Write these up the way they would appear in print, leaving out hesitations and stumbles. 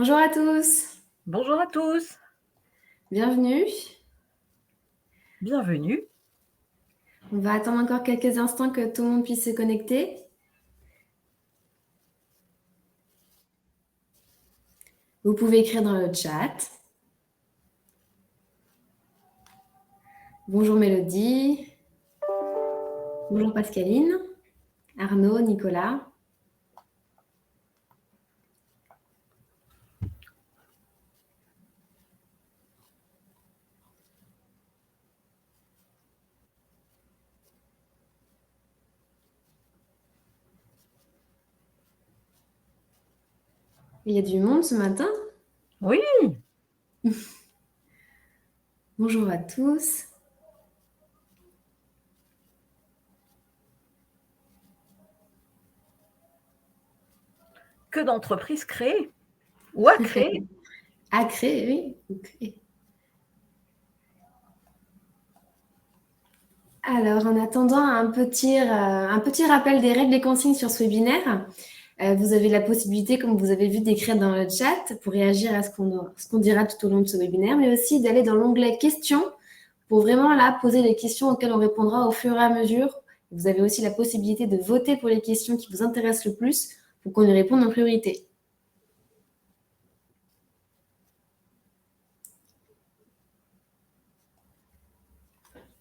Bonjour à tous, Bonjour à tous, bienvenue. bienvenue. On va attendre encore quelques instants que tout le monde puisse se connecter. Vous pouvez écrire dans le chat. Bonjour Mélodie, bonjour Pascaline, Arnaud, Nicolas. Il y a du monde ce matin. Oui, Bonjour à tous. que d'entreprises créées ou à créer. À créer, oui. Ok. Alors, en attendant un petit rappel des règles et consignes sur ce webinaire, vous avez la possibilité, comme vous avez vu, d'écrire dans le chat pour réagir à ce qu'on dira tout au long de ce webinaire, mais aussi d'aller dans l'onglet questions pour vraiment là poser les questions auxquelles on répondra au fur et à mesure. Vous avez aussi la possibilité de voter pour les questions qui vous intéressent le plus pour qu'on y réponde en priorité.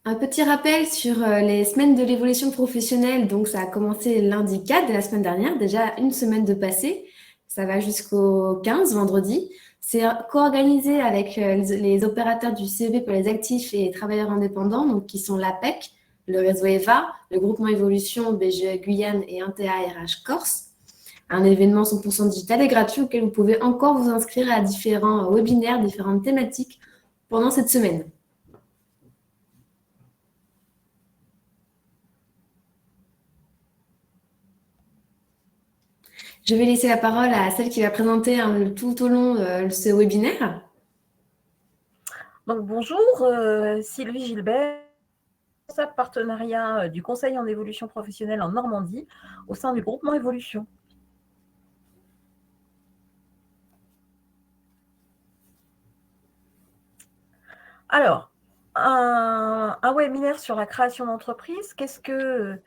Un petit rappel sur les semaines de l'évolution professionnelle. Donc, ça a commencé lundi 4 de la semaine dernière, déjà une semaine de passé. Ça va jusqu'au 15, vendredi. C'est co-organisé avec les opérateurs du CEB pour les actifs et travailleurs indépendants, donc qui sont l'APEC, le réseau EVA, le groupement Évolution BGE Guyane et Intea RH Corse. Un événement 100% digital et gratuit auquel vous pouvez encore vous inscrire à différents webinaires, différentes thématiques pendant cette semaine. Je vais laisser la parole à celle qui va présenter tout au long ce webinaire. Donc bonjour, Sylvie Gilbert, responsable partenariat du Conseil en évolution professionnelle en Normandie au sein du groupement Évolution. Alors, un webinaire sur la création d'entreprise. Qu'est-ce que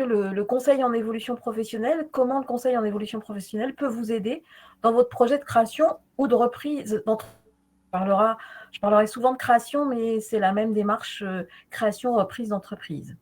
le Conseil en évolution professionnelle? Comment le Conseil en évolution professionnelle peut vous aider dans votre projet de création ou de reprise d'entreprise? Je parlerai souvent de création, mais c'est la même démarche création-reprise d'entreprise.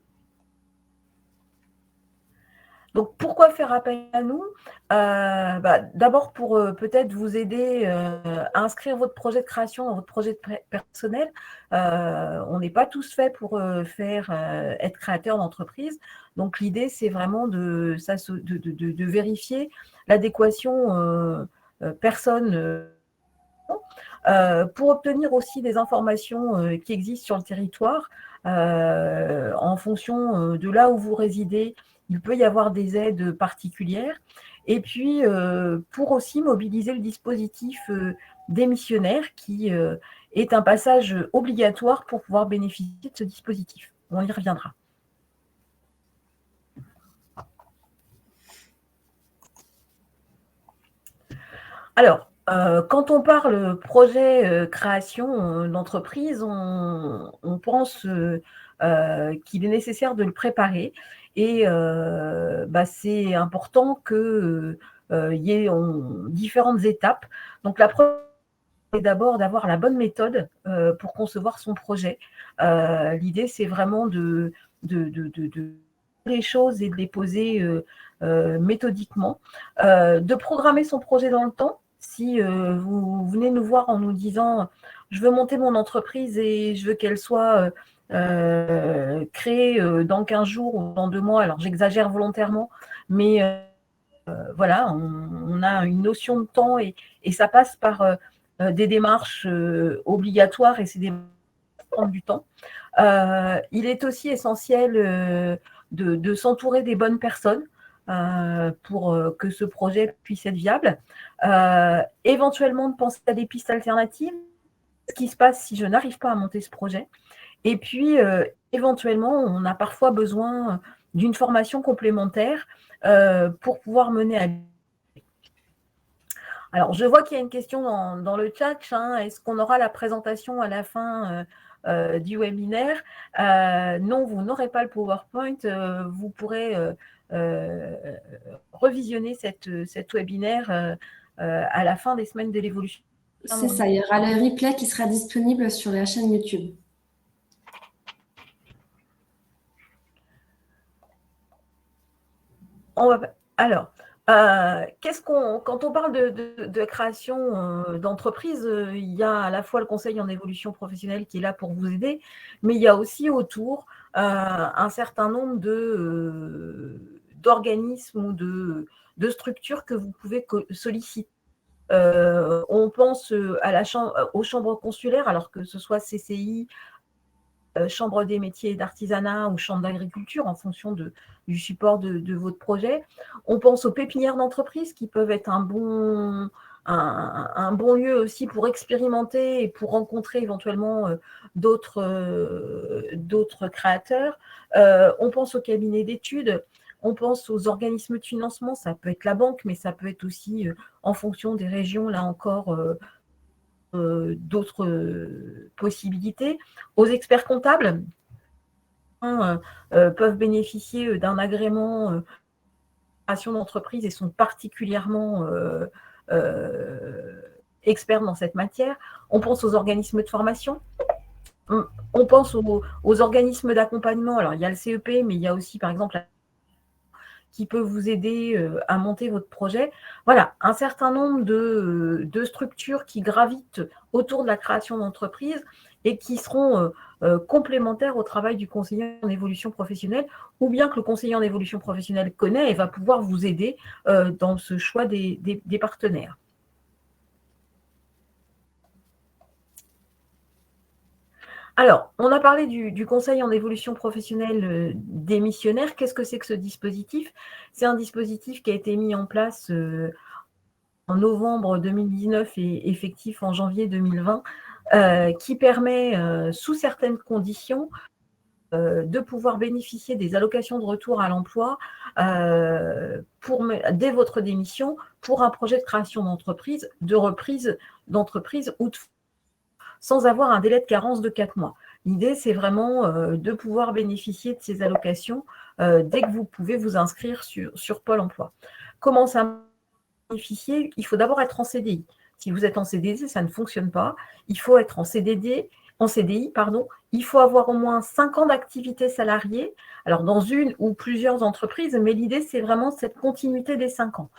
Donc, pourquoi faire appel à nous? D'abord pour peut-être vous aider à inscrire votre projet de création dans votre projet personnel. On n'est pas tous faits pour être créateur d'entreprise. Donc, l'idée, c'est vraiment de vérifier l'adéquation personne pour obtenir aussi des informations qui existent sur le territoire en fonction de là où vous résidez. Il peut y avoir des aides particulières. Et puis, pour aussi mobiliser le dispositif démissionnaire qui est un passage obligatoire pour pouvoir bénéficier de ce dispositif. On y reviendra. Alors, quand on parle projet création d'entreprise, on pense qu'il est nécessaire de le préparer et c'est important qu'il y ait différentes étapes. Donc, la première est d'abord d'avoir la bonne méthode pour concevoir son projet. L'idée, c'est vraiment de les choses et de les poser méthodiquement, de programmer son projet dans le temps. Si vous venez nous voir en nous disant « je veux monter mon entreprise et je veux qu'elle soit créée dans 15 jours ou dans 2 mois », alors j'exagère volontairement, mais voilà, on a une notion de temps et ça passe par des démarches obligatoires et c'est des démarches qui prennent du temps. Il est aussi essentiel de s'entourer des bonnes personnes pour que ce projet puisse être viable. Éventuellement, de penser à des pistes alternatives. Ce qui se passe si je n'arrive pas à monter ce projet. Et puis, éventuellement, on a parfois besoin d'une formation complémentaire pour pouvoir mener à Alors, je vois qu'il y a une question dans le chat. Hein. Est-ce qu'on aura la présentation à la fin du webinaire? Non, vous n'aurez pas le PowerPoint. Vous pourrez revisionner cet webinaire à la fin des semaines de l'évolution. C'est ça, il y aura le replay qui sera disponible sur la chaîne YouTube. Alors, quand on parle de création d'entreprise, il y a à la fois le conseil en évolution professionnelle qui est là pour vous aider, mais il y a aussi autour un certain nombre d'organismes ou de structures que vous pouvez solliciter. On pense aux chambres consulaires, alors que ce soit CCI, chambre des métiers et d'artisanat ou chambre d'agriculture en fonction du support de votre projet. On pense aux pépinières d'entreprise qui peuvent être un bon lieu aussi pour expérimenter et pour rencontrer éventuellement d'autres créateurs. On pense aux cabinets d'études. On pense aux organismes de financement, ça peut être la banque, mais ça peut être aussi, en fonction des régions, là encore, d'autres possibilités. Aux experts comptables, peuvent bénéficier d'un agrément création d'entreprise et sont particulièrement experts dans cette matière. On pense aux organismes de formation. On pense aux organismes d'accompagnement. Alors, il y a le CEP, mais il y a aussi, par exemple, qui peut vous aider à monter votre projet. Voilà, un certain nombre de structures qui gravitent autour de la création d'entreprise et qui seront complémentaires au travail du conseiller en évolution professionnelle, ou bien que le conseiller en évolution professionnelle connaît et va pouvoir vous aider dans ce choix des partenaires. Alors, on a parlé du conseil en évolution professionnelle des missionnaires. Qu'est-ce que c'est que ce dispositif? C'est un dispositif qui a été mis en place en novembre 2019 et effectif en janvier 2020, qui permet, sous certaines conditions, de pouvoir bénéficier des allocations de retour à l'emploi dès votre démission pour un projet de création d'entreprise, de reprise d'entreprise ou sans avoir un délai de carence de 4 mois. L'idée, c'est vraiment de pouvoir bénéficier de ces allocations dès que vous pouvez vous inscrire sur Pôle emploi. Comment ça bénéficier? Il faut d'abord être en CDI. Si vous êtes en CDD, ça ne fonctionne pas. Il faut être en CDI, il faut avoir au moins 5 ans d'activité salariée, alors dans une ou plusieurs entreprises, mais l'idée, c'est vraiment cette continuité des 5 ans.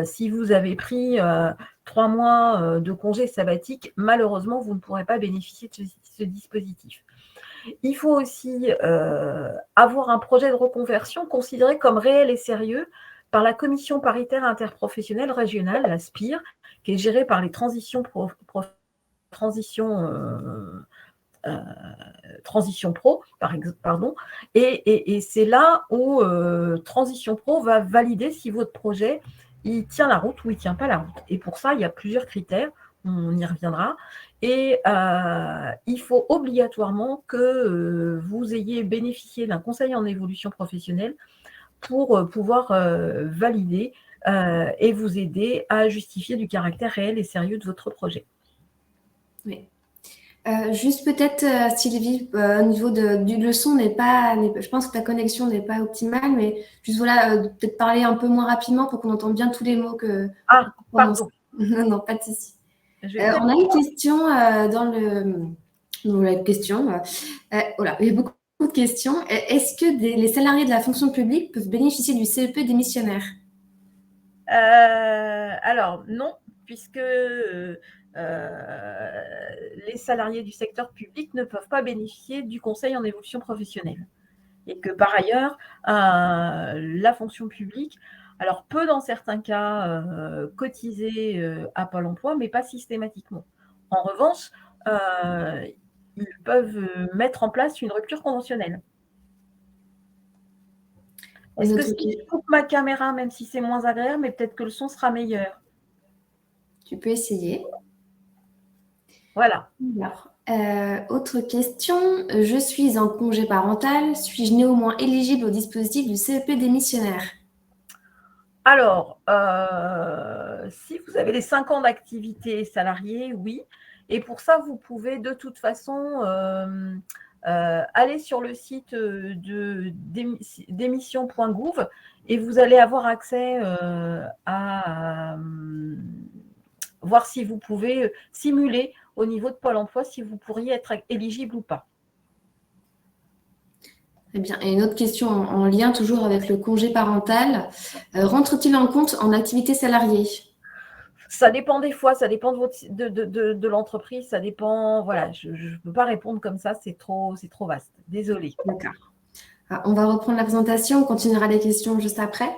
Si vous avez pris 3 mois de congé sabbatique, malheureusement, vous ne pourrez pas bénéficier de ce dispositif. Il faut aussi avoir un projet de reconversion considéré comme réel et sérieux par la Commission paritaire interprofessionnelle régionale, la SPIR, qui est gérée par les Transition Pro, et c'est là où Transition Pro va valider si votre projet il tient la route ou il ne tient pas la route. Et pour ça, il y a plusieurs critères, on y reviendra. Et il faut obligatoirement que vous ayez bénéficié d'un conseil en évolution professionnelle pour pouvoir valider et vous aider à justifier du caractère réel et sérieux de votre projet. Oui. Juste peut-être, Sylvie, au niveau du son, je pense que ta connexion n'est pas optimale, mais juste voilà, peut-être parler un peu moins rapidement pour qu'on entende bien tous les mots que. Ah, pardon. Non, pas de souci. On a une question dans la question. Voilà, il y a beaucoup de questions. Est-ce que les salariés de la fonction publique peuvent bénéficier du CEP démissionnaire? Alors, non, puisque les salariés du secteur public ne peuvent pas bénéficier du conseil en évolution professionnelle. Et que par ailleurs, la fonction publique, alors peut dans certains cas cotiser à Pôle emploi, mais pas systématiquement. En revanche, ils peuvent mettre en place une rupture conventionnelle. Est-ce que si je coupe ma caméra, même si c'est moins agréable, mais peut-être que le son sera meilleur? Tu peux essayer. Voilà. Alors, autre question. Je suis en congé parental. Suis-je néanmoins éligible au dispositif du CEP démissionnaire? Alors, si vous avez les 5 ans d'activité salariée, oui. Et pour ça, vous pouvez de toute façon aller sur le site d'émission.gouv et vous allez avoir accès à voir si vous pouvez simuler au niveau de Pôle emploi si vous pourriez être éligible ou pas. Très bien. Et une autre question en lien toujours avec le congé parental. Rentre-t-il en compte en activité salariée? Ça dépend des fois, ça dépend de l'entreprise, ça dépend. Voilà, je ne peux pas répondre comme ça, c'est trop vaste. Désolée. D'accord. On va reprendre la présentation, on continuera les questions juste après.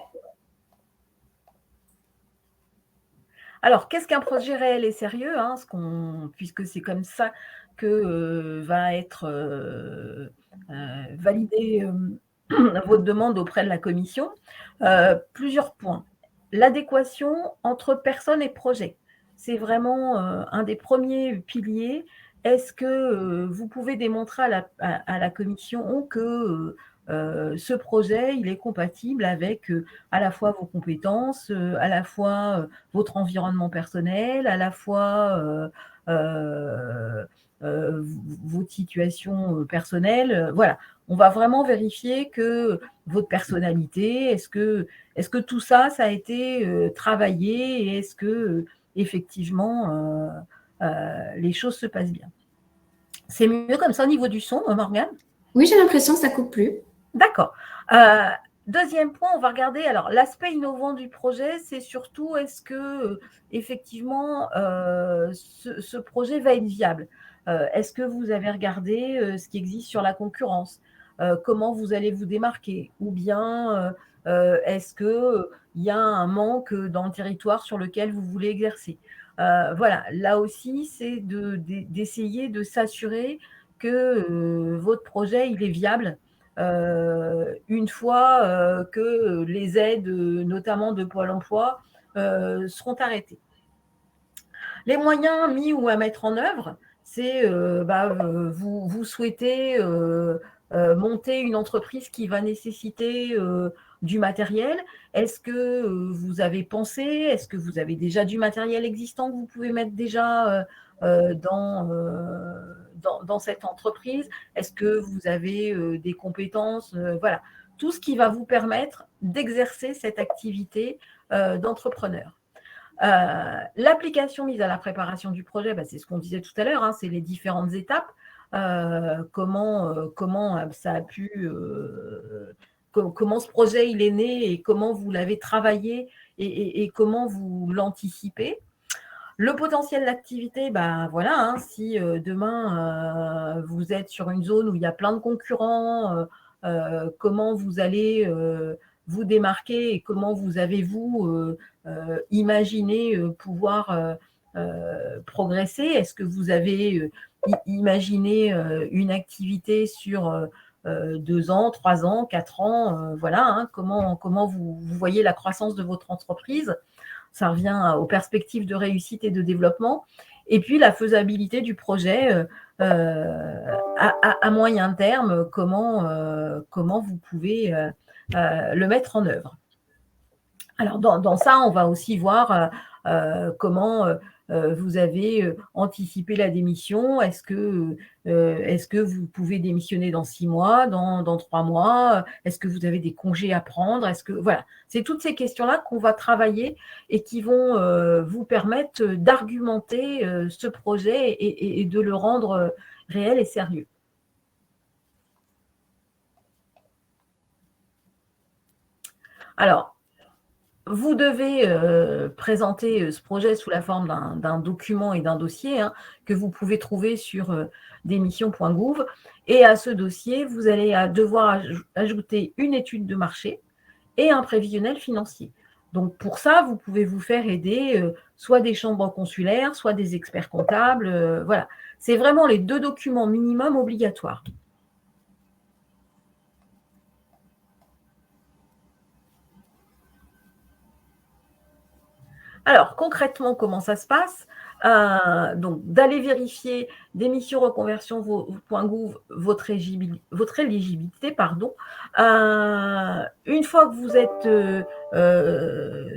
Alors, qu'est-ce qu'un projet réel et sérieux, puisque c'est comme ça que va être validée votre demande auprès de la commission. Plusieurs points. L'adéquation entre personne et projet. C'est vraiment un des premiers piliers. Est-ce que vous pouvez démontrer à la commission que ce projet, il est compatible avec à la fois vos compétences, à la fois votre environnement personnel, à la fois votre situation personnelle. Voilà, on va vraiment vérifier que votre personnalité, est-ce que tout ça, ça a été travaillé et est-ce que effectivement les choses se passent bien. C'est mieux comme ça au niveau du son, Morgane? Oui, j'ai l'impression que ça ne coupe plus. D'accord. Deuxième point, on va regarder. Alors, l'aspect innovant du projet, c'est surtout est-ce que effectivement ce projet va être viable. Est-ce que vous avez regardé ce qui existe sur la concurrence? Comment vous allez vous démarquer? Ou bien est-ce qu'il y a un manque dans le territoire sur lequel vous voulez exercer? Voilà, là aussi, c'est d'essayer de s'assurer que votre projet, il est viable. Une fois que les aides, notamment de Pôle emploi, seront arrêtées. Les moyens mis ou à mettre en œuvre, c'est vous souhaitez monter une entreprise qui va nécessiter du matériel. Est-ce que vous avez pensé, est-ce que vous avez déjà du matériel existant que vous pouvez mettre déjà dans cette entreprise? Est-ce que vous avez des compétences? Voilà, tout ce qui va vous permettre d'exercer cette activité d'entrepreneur. L'application mise à la préparation du projet, c'est ce qu'on disait tout à l'heure, c'est les différentes étapes. Comment ça a pu, comment ce projet il est né et comment vous l'avez travaillé et comment vous l'anticipez. Le potentiel d'activité, voilà, si demain vous êtes sur une zone où il y a plein de concurrents, comment vous allez vous démarquer et comment vous avez-vous imaginé pouvoir progresser? Est-ce que vous avez imaginé une activité sur 2 ans, 3 ans, 4 ans? Voilà, comment vous voyez la croissance de votre entreprise? Ça revient aux perspectives de réussite et de développement. Et puis, la faisabilité du projet à moyen terme, comment vous pouvez le mettre en œuvre. Alors, dans ça, on va aussi voir comment vous avez anticipé la démission. Est-ce que vous pouvez démissionner dans 6 mois, dans 3 mois? Est-ce que vous avez des congés à prendre? Voilà, c'est toutes ces questions-là qu'on va travailler et qui vont vous permettre d'argumenter ce projet et de le rendre réel et sérieux. Alors, vous devez présenter ce projet sous la forme d'un document et d'un dossier que vous pouvez trouver sur démission.gouv. Et à ce dossier, vous allez devoir ajouter une étude de marché et un prévisionnel financier. Donc, pour ça, vous pouvez vous faire aider soit des chambres consulaires, soit des experts comptables. Voilà, c'est vraiment les 2 documents minimum obligatoires. Alors, concrètement, comment ça se passe? Donc, d'aller vérifier démission reconversion.gouv votre éligibilité, pardon. Une fois que vous êtes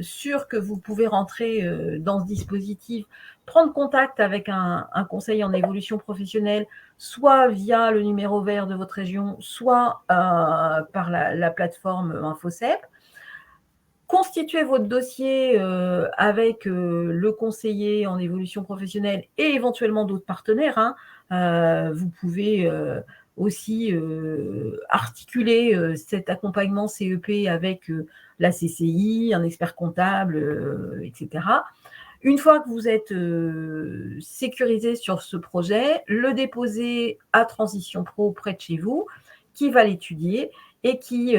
sûr que vous pouvez rentrer dans ce dispositif, prendre contact avec un conseil en évolution professionnelle, soit via le numéro vert de votre région, soit par la plateforme InfoCep. Constituez votre dossier avec le conseiller en évolution professionnelle et éventuellement d'autres partenaires, hein. Vous pouvez aussi articuler cet accompagnement CEP avec la CCI, un expert comptable, etc. Une fois que vous êtes sécurisé sur ce projet, le déposer à Transition Pro près de chez vous, qui va l'étudier et qui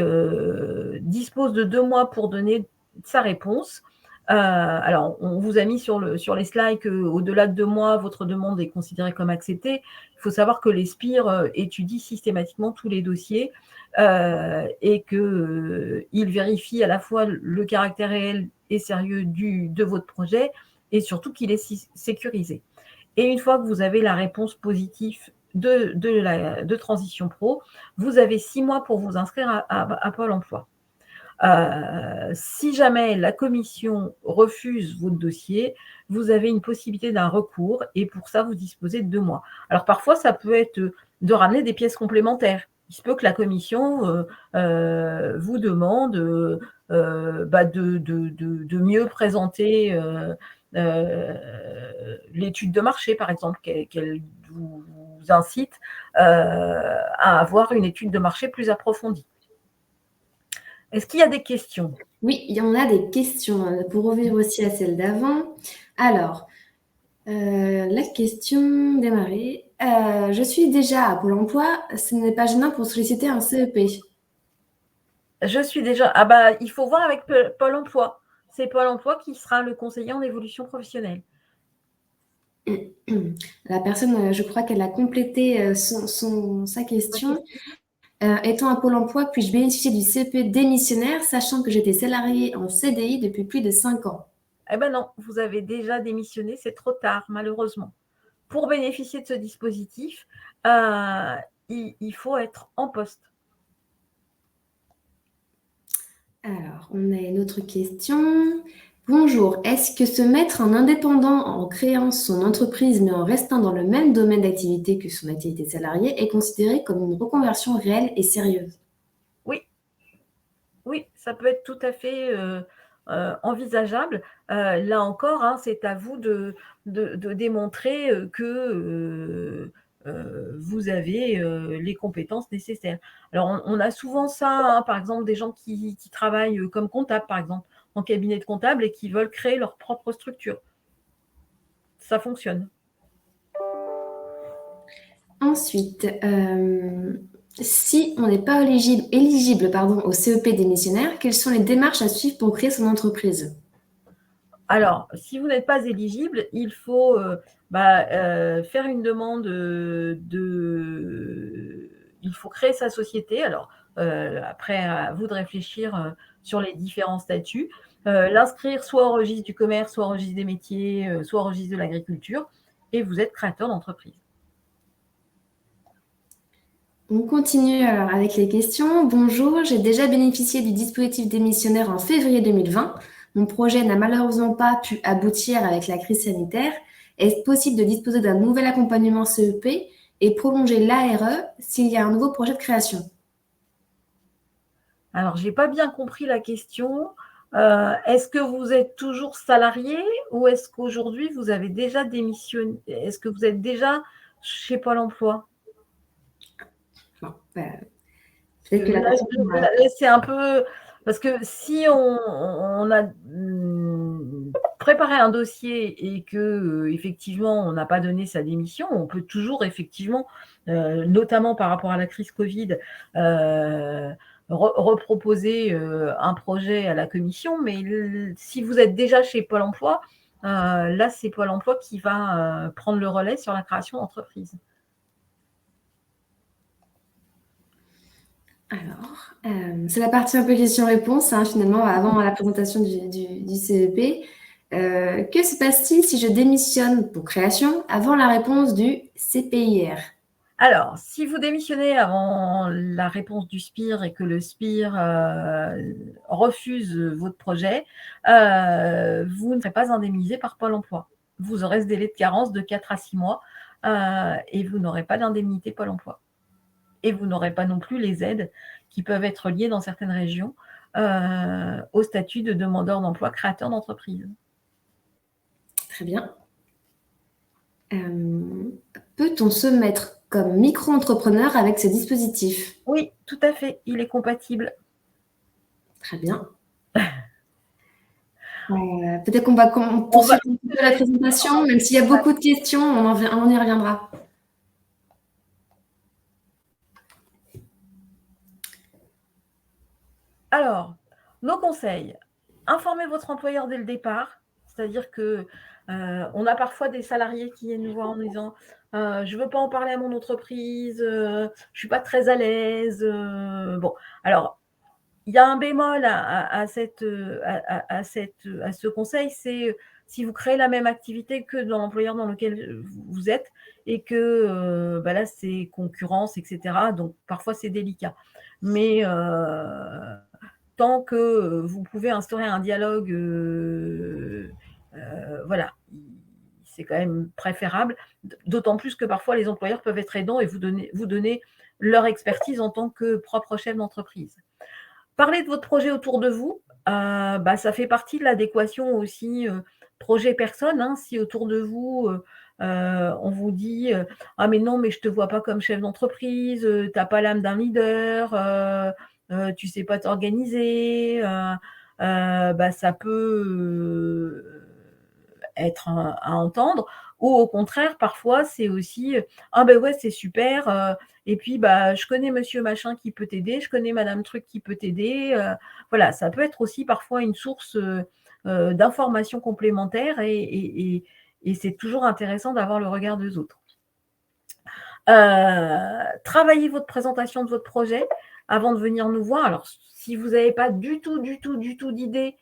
dispose de 2 mois pour donner sa réponse. Alors, on vous a mis sur les slides qu'au-delà de 2 mois, votre demande est considérée comme acceptée. Il faut savoir que les SPIR étudient systématiquement tous les dossiers et qu'ils vérifient à la fois le caractère réel et sérieux de votre projet et surtout qu'il est sécurisé. Et une fois que vous avez la réponse positive de Transition Pro, vous avez 6 mois pour vous inscrire à Pôle emploi. Si jamais la commission refuse votre dossier, vous avez une possibilité d'un recours et pour ça, vous disposez de 2 mois. Alors parfois, ça peut être de ramener des pièces complémentaires. Il se peut que la commission vous demande de mieux présenter l'étude de marché, par exemple, qu'elle vous incite à avoir une étude de marché plus approfondie. Est-ce qu'il y a des questions? Oui, il y en a des questions pour revenir aussi à celle d'avant. Alors, la question démarrer. Je suis déjà à Pôle emploi. Ce n'est pas gênant pour solliciter un CEP. Je suis déjà. Ah bah, il faut voir avec Pôle emploi. C'est Pôle emploi qui sera le conseiller en évolution professionnelle. La personne, je crois qu'elle a complété sa question. Étant à Pôle emploi, puis-je bénéficier du CEP démissionnaire, sachant que j'étais salariée en CDI depuis plus de 5 ans? Eh ben non, vous avez déjà démissionné, c'est trop tard, malheureusement. Pour bénéficier de ce dispositif, il faut être en poste. Alors, on a une autre question. Bonjour, est-ce que se mettre en indépendant en créant son entreprise mais en restant dans le même domaine d'activité que son activité salariée est considéré comme une reconversion réelle et sérieuse? Oui, ça peut être tout à fait envisageable. Là encore, hein, c'est à vous de démontrer que vous avez les compétences nécessaires. Alors, on a souvent ça, hein, par exemple, des gens qui travaillent comme comptable, par exemple, en cabinet de comptable et qui veulent créer leur propre structure. Ça fonctionne. Ensuite, si on n'est pas éligible au CEP démissionnaire, quelles sont les démarches à suivre pour créer son entreprise? Alors, si vous n'êtes pas éligible, il faut faire une demande il faut créer sa société. Alors, après, à vous de réfléchir sur les différents statuts. L'inscrire soit au registre du commerce, soit au registre des métiers, soit au registre de l'agriculture. Et vous êtes créateur d'entreprise. On continue alors avec les questions. Bonjour, j'ai déjà bénéficié du dispositif démissionnaire en février 2020. Mon projet n'a malheureusement pas pu aboutir avec la crise sanitaire. Est-ce possible de disposer d'un nouvel accompagnement CEP et prolonger l'ARE s'il y a un nouveau projet de création? Alors, je n'ai pas bien compris la question. Est-ce que vous êtes toujours salarié ou est-ce qu'aujourd'hui, vous avez déjà démissionné? Est-ce que vous êtes déjà chez Pôle emploi? Bon, peut-être que la personne Là, c'est un peu… Parce que si on a préparé un dossier et que effectivement on n'a pas donné sa démission, on peut toujours effectivement, notamment par rapport à la crise Covid, reproposer un projet à la commission. Mais si vous êtes déjà chez Pôle emploi, là c'est Pôle emploi qui va prendre le relais sur la création d'entreprise. Alors, c'est la partie un peu question-réponse, hein, finalement, avant la présentation du CEP. Que se passe-t-il si je démissionne pour création avant la réponse du CPIR? Alors, si vous démissionnez avant la réponse du SPIR et que le SPIR refuse votre projet, vous ne serez pas indemnisé par Pôle emploi. Vous aurez ce délai de carence de 4 à 6 mois et vous n'aurez pas d'indemnité Pôle emploi. Et vous n'aurez pas non plus les aides qui peuvent être liées dans certaines régions au statut de demandeur d'emploi créateur d'entreprise. Très bien. Peut-on se mettre comme micro-entrepreneur avec ce dispositif? Oui, tout à fait, il est compatible. Très bien. Peut-être qu'on va poursuivre un petit peu la présentation, même s'il y a beaucoup de questions, on y reviendra. Alors, nos conseils. Informez votre employeur dès le départ, c'est-à-dire que on a parfois des salariés qui viennent nous voir en disant je ne veux pas en parler à mon entreprise, je ne suis pas très à l'aise. Bon, alors, il y a un bémol à ce conseil, c'est si vous créez la même activité que dans l'employeur dans lequel vous êtes et que là, c'est concurrence, etc. Donc, parfois, c'est délicat. Mais tant que vous pouvez instaurer un dialogue, voilà, c'est quand même préférable. D'autant plus que parfois, les employeurs peuvent être aidants et vous donner leur expertise en tant que propre chef d'entreprise. Parler de votre projet autour de vous, ça fait partie de l'adéquation aussi projet-personne. Hein. Si autour de vous, on vous dit ah mais non, mais je ne te vois pas comme chef d'entreprise, tu n'as pas l'âme d'un leader, tu ne sais pas t'organiser, ça peut être à entendre. Ou au contraire, parfois, c'est aussi ah ben ouais, c'est super. Et puis, je connais monsieur machin qui peut t'aider, je connais madame truc qui peut t'aider. Voilà, ça peut être aussi parfois une source d'informations complémentaires et c'est toujours intéressant d'avoir le regard des autres. Travaillez votre présentation de votre projet avant de venir nous voir. Alors, si vous n'avez pas du tout d'idée,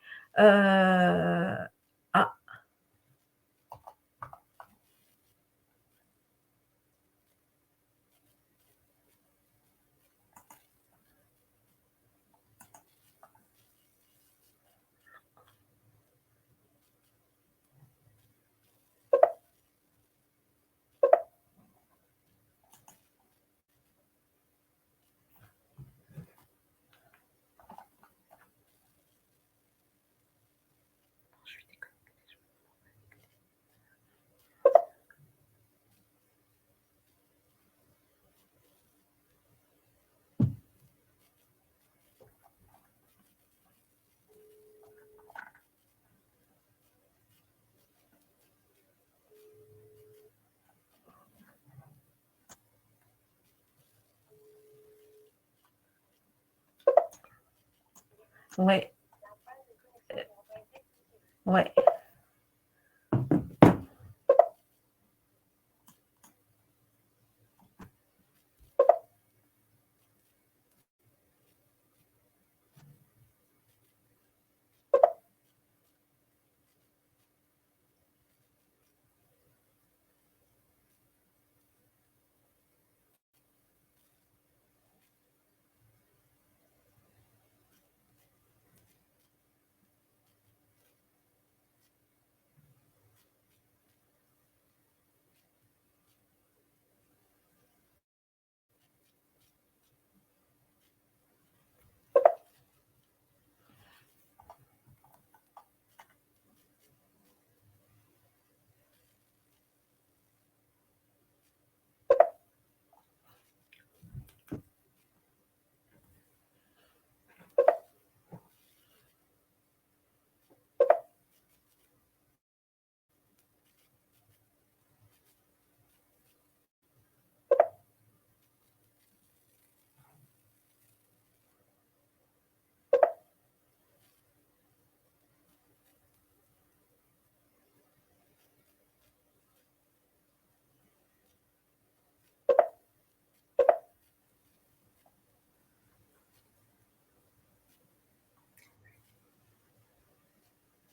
ouais. Ouais.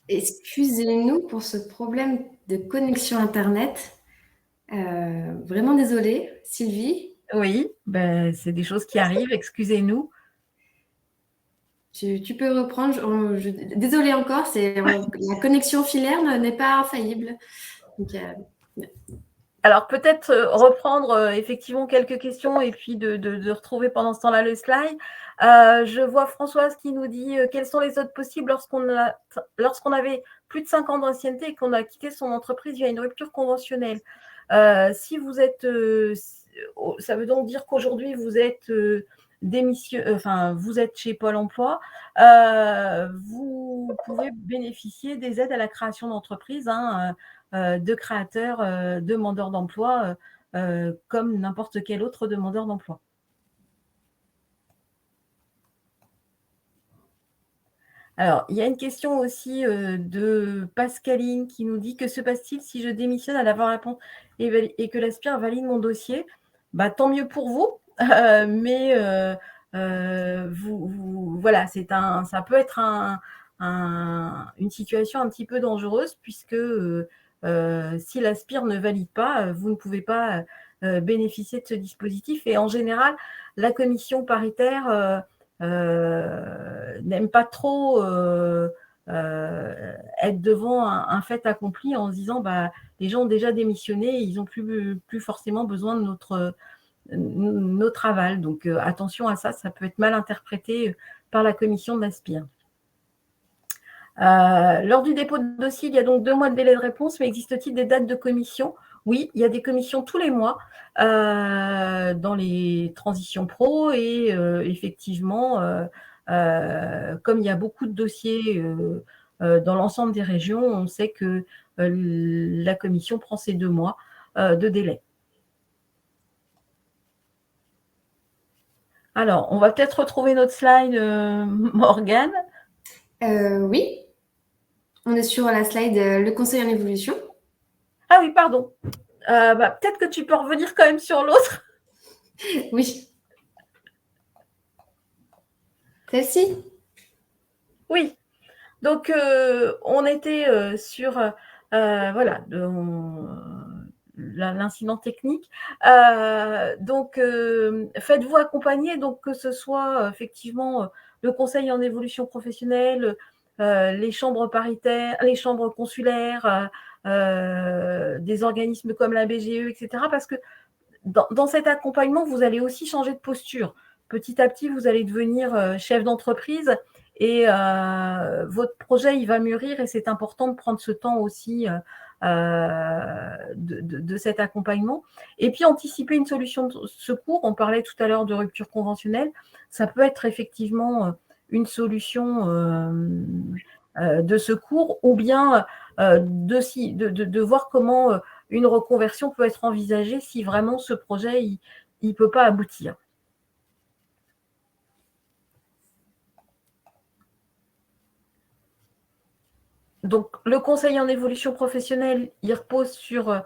Excusez-nous pour ce problème de connexion Internet. Vraiment désolée, Sylvie. Oui, ben, c'est des choses qui arrivent, excusez-nous. Tu peux reprendre. Désolée encore, la connexion filaire n'est pas infaillible. Donc, Alors peut-être reprendre effectivement quelques questions et puis de retrouver pendant ce temps-là le slide. Je vois Françoise qui nous dit quels sont les autres possibles lorsqu'on avait plus de 5 ans d'ancienneté et qu'on a quitté son entreprise via une rupture conventionnelle. Si vous êtes, ça veut donc dire qu'aujourd'hui vous êtes vous êtes chez Pôle emploi, vous pouvez bénéficier des aides à la création d'entreprise, de créateurs, demandeurs d'emploi, comme n'importe quel autre demandeur d'emploi. Alors, il y a une question aussi de Pascaline qui nous dit « Que se passe-t-il si je démissionne à l'avoir réponse et que l'Aspire valide mon dossier ?» Bah, tant mieux pour vous, mais voilà, ça peut être une situation un petit peu dangereuse puisque si l'Aspire ne valide pas, vous ne pouvez pas bénéficier de ce dispositif. Et en général, la commission paritaire n'aime pas trop être devant un fait accompli en se disant bah, les gens ont déjà démissionné et ils n'ont plus forcément besoin de notre aval. Donc attention à ça, ça peut être mal interprété par la commission de l'Aspire. Lors du dépôt de dossier, il y a donc 2 mois de délai de réponse, mais existe-t-il des dates de commission ? Oui, il y a des commissions tous les mois dans les transitions pro et effectivement, comme il y a beaucoup de dossiers dans l'ensemble des régions, on sait que la commission prend ces 2 mois de délai. Alors, on va peut-être retrouver notre slide, Morgane. Oui, on est sur la slide le conseil en évolution. Ah oui, pardon. Peut-être que tu peux revenir quand même sur l'autre. Oui. Celle-ci ? Oui. Donc, on était sur voilà, l'incident technique. Donc, faites-vous accompagner, donc, que ce soit effectivement le conseil en évolution professionnelle, les chambres paritaires, les chambres consulaires, des organismes comme la BGE, etc. Parce que dans cet accompagnement, vous allez aussi changer de posture. Petit à petit, vous allez devenir chef d'entreprise et votre projet, il va mûrir et c'est important de prendre ce temps aussi de cet accompagnement. Et puis, anticiper une solution de secours. On parlait tout à l'heure de rupture conventionnelle. Ça peut être effectivement une solution de secours ou bien de voir comment une reconversion peut être envisagée si vraiment ce projet il peut pas aboutir. Donc, le conseil en évolution professionnelle, il repose sur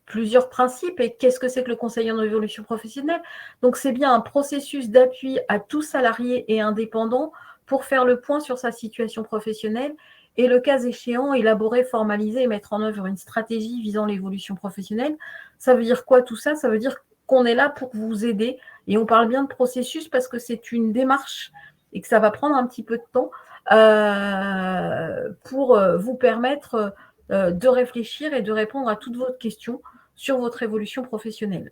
plusieurs principes. Et qu'est-ce que c'est que le conseil en évolution professionnelle ? Donc, c'est bien un processus d'appui à tout salarié et indépendant pour faire le point sur sa situation professionnelle et, le cas échéant, élaborer, formaliser et mettre en œuvre une stratégie visant l'évolution professionnelle. Ça veut dire quoi tout ça ? Ça veut dire qu'on est là pour vous aider. Et on parle bien de processus parce que c'est une démarche et que ça va prendre un petit peu de temps pour vous permettre de réfléchir et de répondre à toutes vos questions sur votre évolution professionnelle.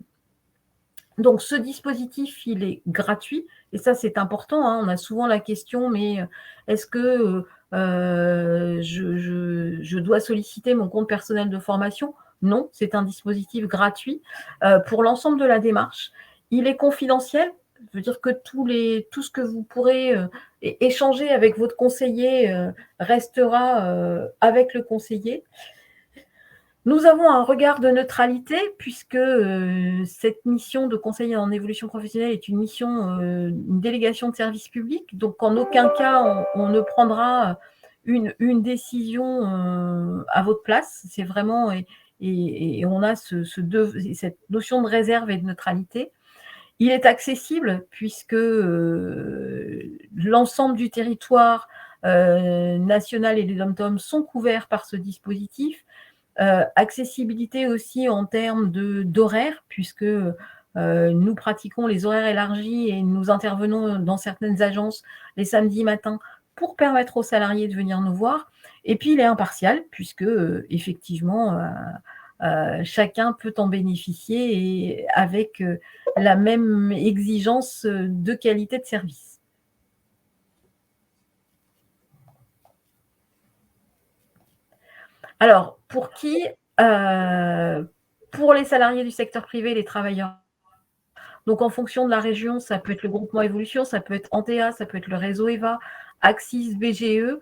Donc, ce dispositif, il est gratuit et ça, c'est important. On a souvent la question, mais est-ce que je dois solliciter mon compte personnel de formation ? Non, c'est un dispositif gratuit pour l'ensemble de la démarche. Il est confidentiel. Ça veut dire que tout ce que vous pourrez échanger avec votre conseiller restera avec le conseiller. Nous avons un regard de neutralité puisque cette mission de conseiller en évolution professionnelle est une mission, une délégation de service public. Donc, en aucun cas, on ne prendra une décision à votre place. C'est vraiment, et on a cette notion de réserve et de neutralité. Il est accessible puisque l'ensemble du territoire nationales et les DOM-TOM sont couverts par ce dispositif. Accessibilité aussi en termes d'horaire, puisque nous pratiquons les horaires élargis et nous intervenons dans certaines agences les samedis matins pour permettre aux salariés de venir nous voir. Et puis, il est impartial, puisque effectivement, chacun peut en bénéficier et avec la même exigence de qualité de service. Alors, pour qui? Pour les salariés du secteur privé, les travailleurs. Donc, en fonction de la région, ça peut être le groupement Évolution, ça peut être Antea, ça peut être le réseau EVA, Axis, BGE.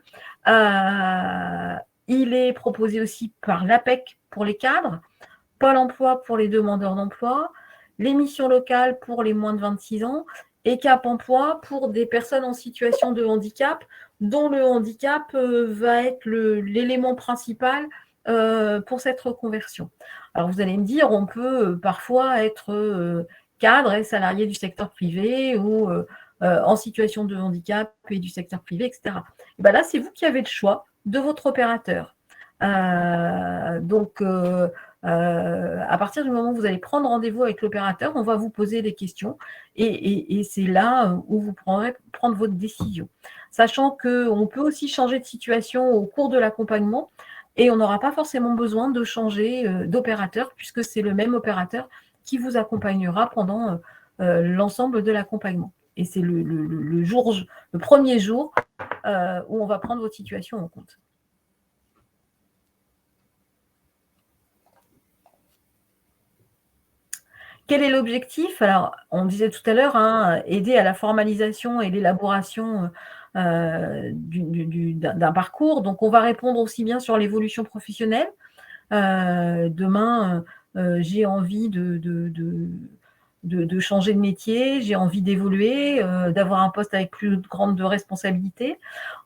Il est proposé aussi par l'APEC pour les cadres, Pôle emploi pour les demandeurs d'emploi, les missions locales pour les moins de 26 ans et Cap emploi pour des personnes en situation de handicap, dont le handicap va être l'élément principal pour cette reconversion. Alors, vous allez me dire, on peut parfois être cadre et salarié du secteur privé ou en situation de handicap et du secteur privé, etc. Et bien là, c'est vous qui avez le choix de votre opérateur. Donc, à partir du moment où vous allez prendre rendez-vous avec l'opérateur, on va vous poser des questions et c'est là où vous pourrez prendre votre décision. Sachant qu'on peut aussi changer de situation au cours de l'accompagnement et on n'aura pas forcément besoin de changer d'opérateur puisque c'est le même opérateur qui vous accompagnera pendant l'ensemble de l'accompagnement. Et c'est le premier jour où on va prendre votre situation en compte. Quel est l'objectif? Alors, on disait tout à l'heure, aider à la formalisation et l'élaboration d'un parcours. Donc, on va répondre aussi bien sur l'évolution professionnelle. Demain, j'ai envie de changer de métier, j'ai envie d'évoluer, d'avoir un poste avec plus grande responsabilité.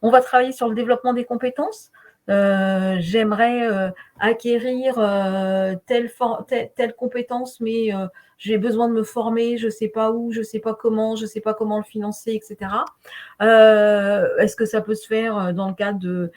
On va travailler sur le développement des compétences. J'aimerais acquérir telle compétence, mais j'ai besoin de me former, je ne sais pas où, je ne sais pas comment, je ne sais pas comment le financer, etc. Est-ce que ça peut se faire dans le cadre de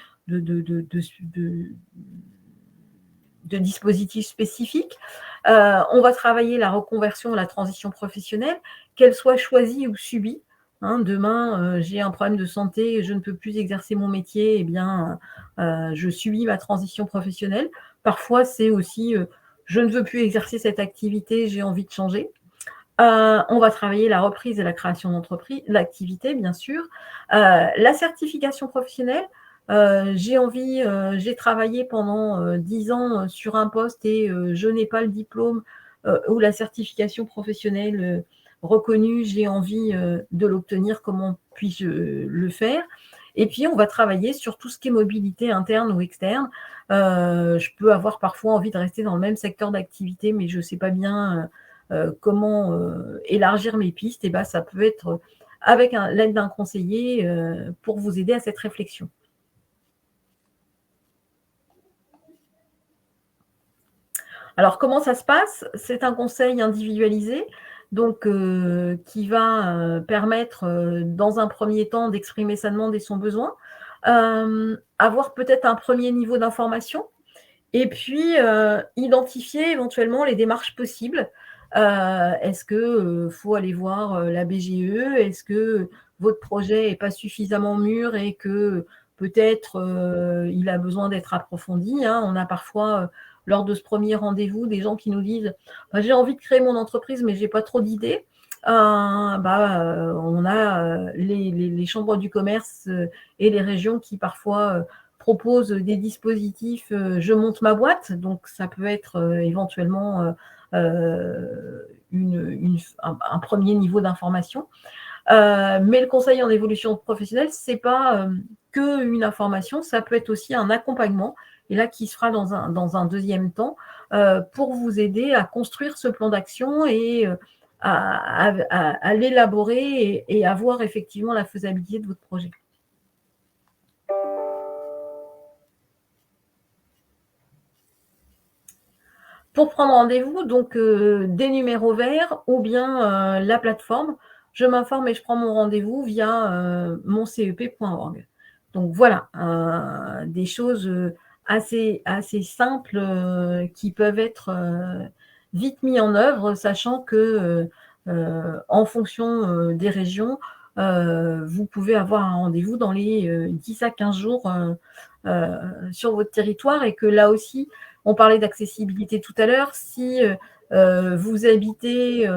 dispositifs spécifiques? On va travailler la reconversion, la transition professionnelle, qu'elle soit choisie ou subie. Demain, j'ai un problème de santé, je ne peux plus exercer mon métier, eh bien, je subis ma transition professionnelle. Parfois, c'est aussi, je ne veux plus exercer cette activité, j'ai envie de changer. On va travailler la reprise et la création d'entreprise, l'activité, bien sûr. La certification professionnelle, j'ai travaillé pendant 10 ans sur un poste et je n'ai pas le diplôme ou la certification professionnelle reconnue, j'ai envie de l'obtenir, comment puis-je le faire? Et puis, on va travailler sur tout ce qui est mobilité interne ou externe. Je peux avoir parfois envie de rester dans le même secteur d'activité, mais je ne sais pas bien comment élargir mes pistes. Et ça peut être avec l'aide d'un conseiller pour vous aider à cette réflexion. Alors, comment ça se passe? C'est un conseil individualisé, donc qui va permettre, dans un premier temps, d'exprimer sa demande et son besoin, avoir peut-être un premier niveau d'information, et puis identifier éventuellement les démarches possibles. Est-ce qu'il faut aller voir la BGE? Est-ce que votre projet n'est pas suffisamment mûr et que peut-être il a besoin d'être approfondi? On a parfois lors de ce premier rendez-vous, des gens qui nous disent j'ai envie de créer mon entreprise, mais je n'ai pas trop d'idées. On a les chambres du commerce et les régions qui parfois proposent des dispositifs je monte ma boîte. Donc, ça peut être éventuellement un premier niveau d'information. Mais le conseil en évolution professionnelle, ce n'est pas qu'une information, ça peut être aussi un accompagnement, et là qui se fera dans un deuxième temps, pour vous aider à construire ce plan d'action et à l'élaborer et à voir effectivement la faisabilité de votre projet. Pour prendre rendez-vous, donc des numéros verts ou bien la plateforme, je m'informe et je prends mon rendez-vous via mon cep.org. Donc voilà, des choses assez simples qui peuvent être vite mis en œuvre, sachant que en fonction des régions, vous pouvez avoir un rendez-vous dans les 10 à 15 jours sur votre territoire, et que là aussi, on parlait d'accessibilité tout à l'heure, si vous habitez,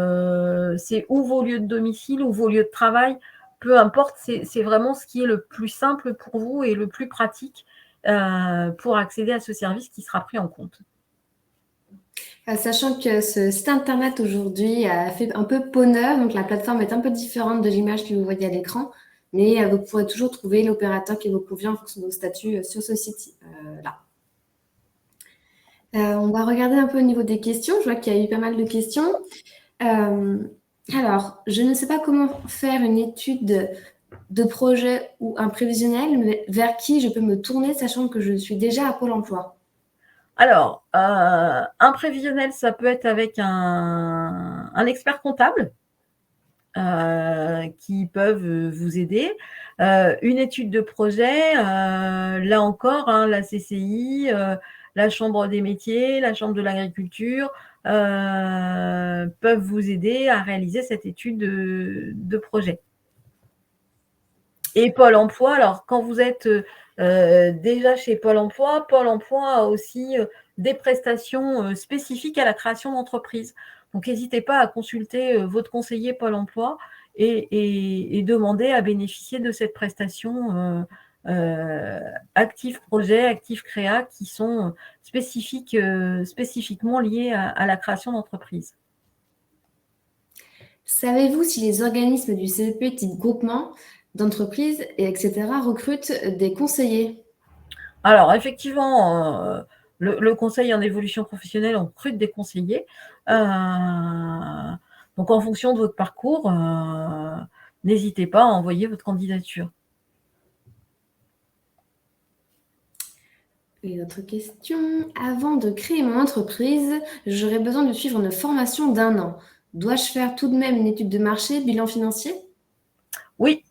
c'est ou vos lieux de domicile ou vos lieux de travail, peu importe, c'est vraiment ce qui est le plus simple pour vous et le plus pratique pour accéder à ce service qui sera pris en compte. Sachant que ce site internet aujourd'hui a fait un peu peau neuve, donc la plateforme est un peu différente de l'image que vous voyez à l'écran, mais vous pourrez toujours trouver l'opérateur qui vous convient en fonction de vos statuts sur ce site-là. On va regarder un peu au niveau des questions. Je vois qu'il y a eu pas mal de questions. Alors, je ne sais pas comment faire une étude de projet ou un prévisionnel, mais vers qui je peux me tourner, sachant que je suis déjà à Pôle emploi? Alors, un prévisionnel, ça peut être avec un expert comptable qui peuvent vous aider. Une étude de projet, là encore, hein, la CCI, la Chambre des métiers, la Chambre de l'agriculture peuvent vous aider à réaliser cette étude de projet. Et Pôle emploi, alors quand vous êtes déjà chez Pôle emploi a aussi des prestations spécifiques à la création d'entreprise. Donc, n'hésitez pas à consulter votre conseiller Pôle emploi et demander à bénéficier de cette prestation Active Projet, Active Créa, qui sont spécifiquement liées à la création d'entreprise. Savez-vous si les organismes du CEP type groupement d'entreprises, etc., recrutent des conseillers? Alors, effectivement, le conseil en évolution professionnelle, on recrute des conseillers. Donc, en fonction de votre parcours, n'hésitez pas à envoyer votre candidature. Une autre question. Avant de créer mon entreprise, j'aurais besoin de suivre une formation d'1 an. Dois-je faire tout de même une étude de marché, bilan financier? Oui.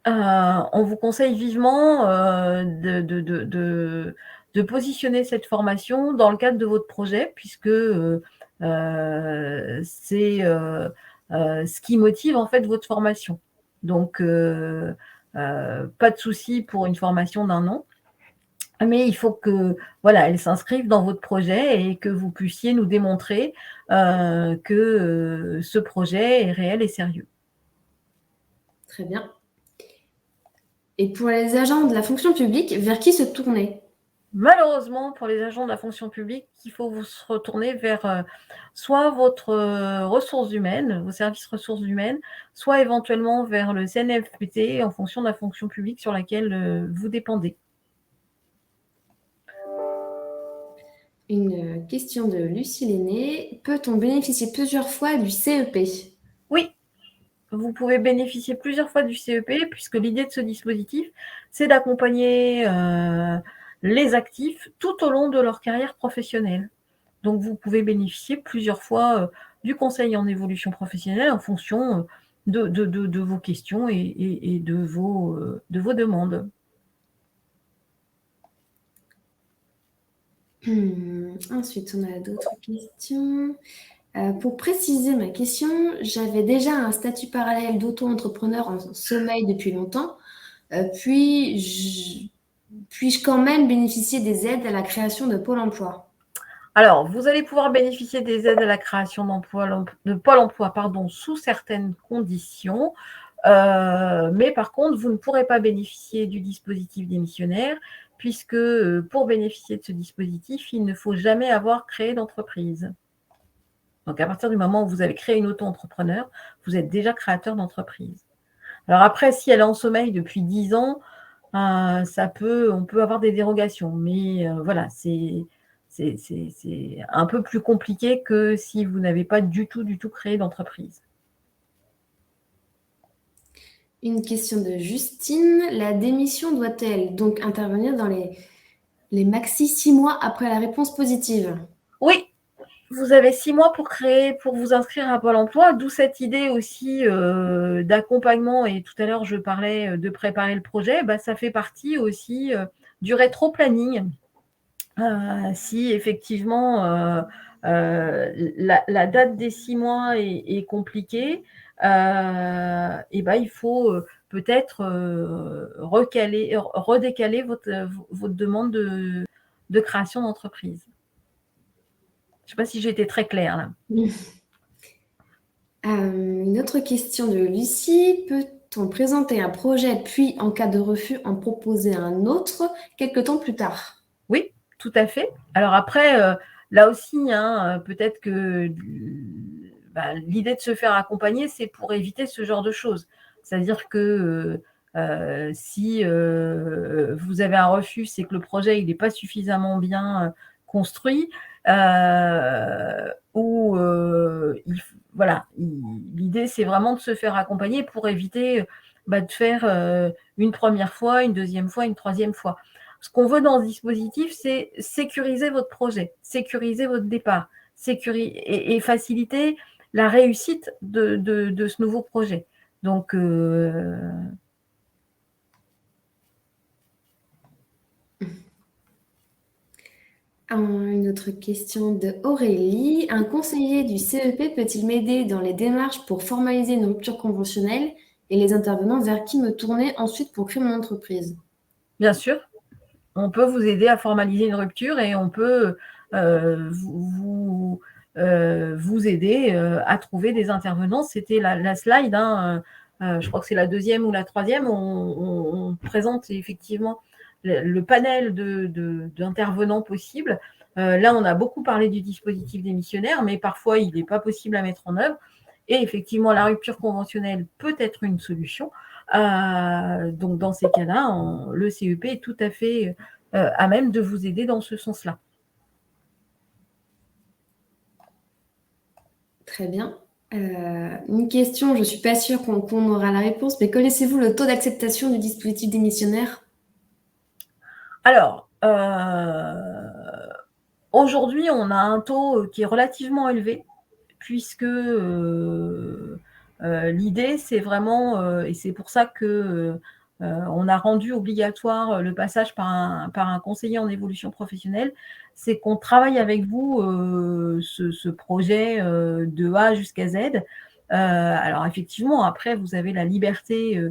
On vous conseille vivement de positionner cette formation dans le cadre de votre projet, puisque c'est ce qui motive en fait votre formation. Donc, pas de souci pour une formation d'1 an, mais il faut que voilà, elle s'inscrive dans votre projet et que vous puissiez nous démontrer que ce projet est réel et sérieux. Très bien. Et pour les agents de la fonction publique, vers qui se tourner? Malheureusement, pour les agents de la fonction publique, il faut vous retourner vers soit votre ressources humaines, vos services ressources humaines, soit éventuellement vers le CNFPT en fonction de la fonction publique sur laquelle vous dépendez. Une question de Lucie Lenné. Peut-on bénéficier plusieurs fois du CEP? Oui, vous pouvez bénéficier plusieurs fois du CEP, puisque l'idée de ce dispositif, c'est d'accompagner les actifs tout au long de leur carrière professionnelle. Donc, vous pouvez bénéficier plusieurs fois du conseil en évolution professionnelle en fonction de vos questions et de vos demandes. Ensuite, on a d'autres questions. Pour préciser ma question, j'avais déjà un statut parallèle d'auto-entrepreneur en sommeil depuis longtemps. Puis-je quand même bénéficier des aides à la création de Pôle emploi? Alors, vous allez pouvoir bénéficier des aides à la création de Pôle emploi sous certaines conditions, mais par contre, vous ne pourrez pas bénéficier du dispositif démissionnaire, puisque pour bénéficier de ce dispositif, il ne faut jamais avoir créé d'entreprise. Donc, à partir du moment où vous avez créé une auto-entrepreneur, vous êtes déjà créateur d'entreprise. Alors après, si elle est en sommeil depuis 10 ans, on peut avoir des dérogations, mais voilà, c'est un peu plus compliqué que si vous n'avez pas du tout créé d'entreprise. Une question de Justine. La démission doit-elle donc intervenir dans les maxi 6 mois après la réponse positive? Oui, Vous avez 6 mois pour vous inscrire à Pôle emploi, d'où cette idée aussi d'accompagnement. Et tout à l'heure, je parlais de préparer le projet. Ça fait partie aussi du rétro-planning. Si effectivement la date des 6 mois est compliquée, il faut peut-être redécaler votre demande de création d'entreprise. Je ne sais pas si j'ai été très claire là. Une autre question de Lucie. Peut-on présenter un projet puis, en cas de refus, en proposer un autre quelque temps plus tard? Oui, tout à fait. Alors après, là aussi, peut-être que l'idée de se faire accompagner, c'est pour éviter ce genre de choses. C'est-à-dire que si vous avez un refus, c'est que le projet il n'est pas suffisamment bien construit, ou voilà, l'idée c'est vraiment de se faire accompagner pour éviter de faire une première fois, une deuxième fois, une troisième fois. Ce qu'on veut dans ce dispositif, c'est sécuriser votre projet, sécuriser votre départ, et faciliter la réussite de ce nouveau projet. Donc, une autre question de Aurélie. Un conseiller du CEP peut-il m'aider dans les démarches pour formaliser une rupture conventionnelle et les intervenants vers qui me tourner ensuite pour créer mon entreprise? Bien sûr, on peut vous aider à formaliser une rupture et on peut vous aider à trouver des intervenants. C'était la slide, je crois que c'est la deuxième ou la troisième, on présente effectivement le panel d'intervenants possibles. Là, on a beaucoup parlé du dispositif démissionnaire, mais parfois, il n'est pas possible à mettre en œuvre. Et effectivement, la rupture conventionnelle peut être une solution. Donc, dans ces cas-là, le CEP est tout à fait à même de vous aider dans ce sens-là. Très bien. Une question, je ne suis pas sûre qu'on aura la réponse, mais connaissez-vous le taux d'acceptation du dispositif démissionnaire? Alors, aujourd'hui, on a un taux qui est relativement élevé, puisque l'idée, c'est vraiment, et c'est pour ça que on a rendu obligatoire le passage par un conseiller en évolution professionnelle, c'est qu'on travaille avec vous ce projet de A jusqu'à Z. Alors effectivement, après, vous avez la liberté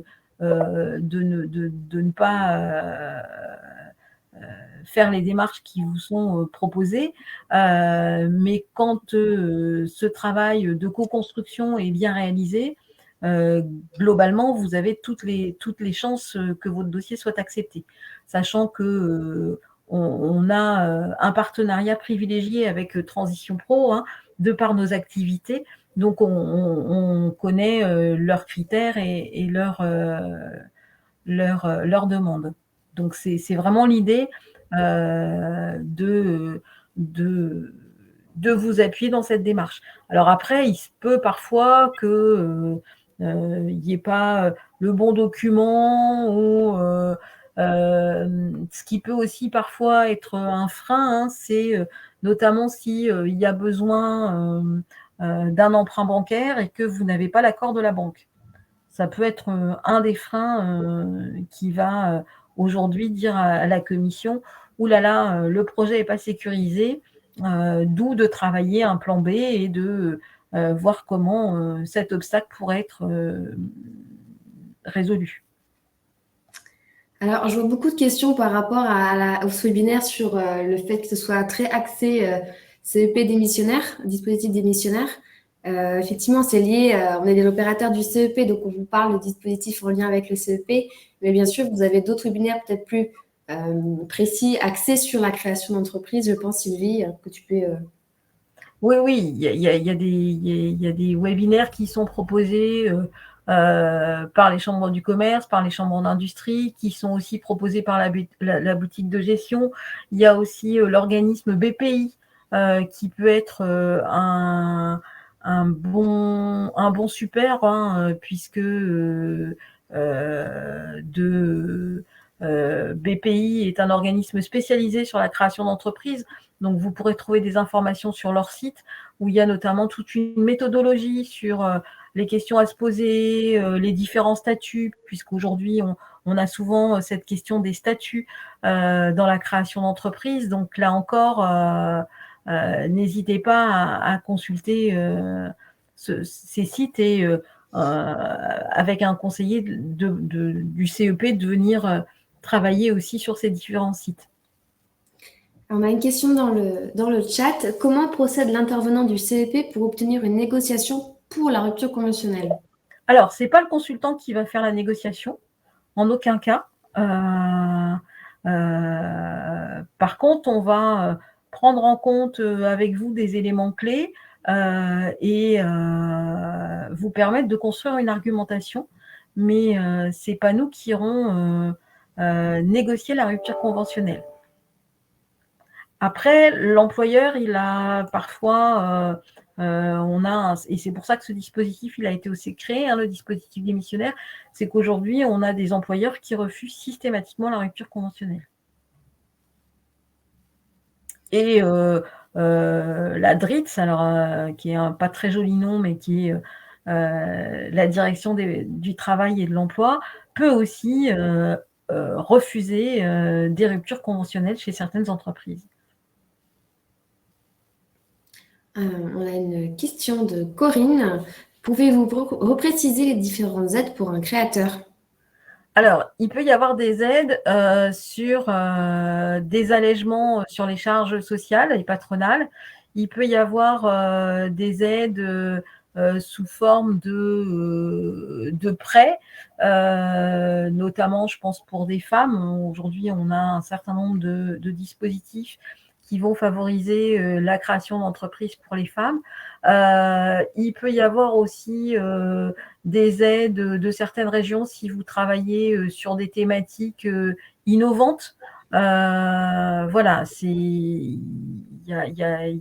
de ne pas faire les démarches qui vous sont proposées. Mais quand ce travail de co-construction est bien réalisé, globalement, vous avez toutes les chances que votre dossier soit accepté. Sachant que on a un partenariat privilégié avec Transition Pro, de par nos activités. Donc, on connaît leurs critères et leurs demandes. Donc, c'est vraiment l'idée de vous appuyer dans cette démarche. Alors après, il se peut parfois que il n'y ait pas le bon document ou ce qui peut aussi parfois être un frein, c'est notamment si il y a besoin d'un emprunt bancaire et que vous n'avez pas l'accord de la banque. Ça peut être un des freins qui va aujourd'hui dire à la commission « Ouh là là, le projet n'est pas sécurisé », d'où de travailler un plan B et de voir comment cet obstacle pourrait être résolu. Alors, je vois beaucoup de questions par rapport au webinaire sur le fait que ce soit très axé CEP démissionnaire, dispositif démissionnaire. Effectivement, c'est lié, on est des opérateurs du CEP, donc on vous parle de dispositifs en lien avec le CEP, mais bien sûr, vous avez d'autres webinaires peut-être plus précis, axés sur la création d'entreprise. Je pense, Sylvie, que tu peux... Oui, il y a des webinaires qui sont proposés par les chambres du commerce, par les chambres d'industrie, qui sont aussi proposés par la boutique de gestion. Il y a aussi l'organisme BPI qui peut être un bon support, puisque BPI est un organisme spécialisé sur la création d'entreprises, donc vous pourrez trouver des informations sur leur site où il y a notamment toute une méthodologie sur les questions à se poser, les différents statuts, puisqu'aujourd'hui on a souvent cette question des statuts dans la création d'entreprise. Donc là encore, n'hésitez pas à consulter ces sites et avec un conseiller du CEP de venir travailler aussi sur ces différents sites. On a une question dans le chat. Comment procède l'intervenant du CEP pour obtenir une négociation pour la rupture conventionnelle? Alors, ce n'est pas le consultant qui va faire la négociation, en aucun cas. Par contre, on va prendre en compte avec vous des éléments clés et vous permettre de construire une argumentation, mais ce n'est pas nous qui irons négocier la rupture conventionnelle. Après, l'employeur, il a parfois, et c'est pour ça que ce dispositif, il a été aussi créé, le dispositif démissionnaire, c'est qu'aujourd'hui, on a des employeurs qui refusent systématiquement la rupture conventionnelle. Et la DRITS, alors, qui est un pas très joli nom, mais qui est la direction du travail et de l'emploi, peut aussi refuser des ruptures conventionnelles chez certaines entreprises. On a une question de Corinne. Pouvez-vous repréciser les différentes aides pour un créateur? Alors, il peut y avoir des aides sur des allègements sur les charges sociales et patronales. Il peut y avoir des aides sous forme de prêts, notamment, je pense, pour des femmes. Aujourd'hui, on a un certain nombre de dispositifs qui vont favoriser la création d'entreprises pour les femmes. Il peut y avoir aussi des aides de certaines régions si vous travaillez sur des thématiques innovantes. Voilà, il y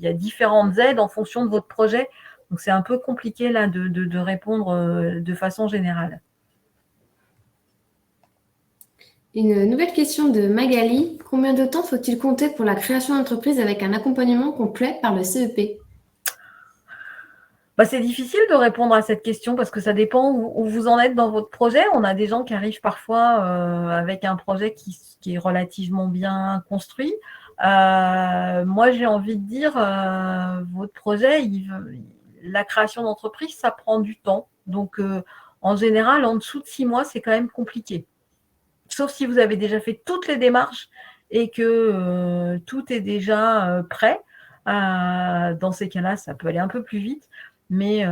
a différentes aides en fonction de votre projet. Donc, c'est un peu compliqué là de répondre de façon générale. Une nouvelle question de Magali. Combien de temps faut-il compter pour la création d'entreprise avec un accompagnement complet par le CEP? C'est difficile de répondre à cette question parce que ça dépend où vous en êtes dans votre projet. On a des gens qui arrivent parfois avec un projet qui est relativement bien construit. Moi, j'ai envie de dire, votre projet, la création d'entreprise, ça prend du temps. Donc, en général, en dessous de 6 mois, c'est quand même compliqué. Sauf si vous avez déjà fait toutes les démarches et que tout est déjà prêt. Dans ces cas-là, ça peut aller un peu plus vite. Mais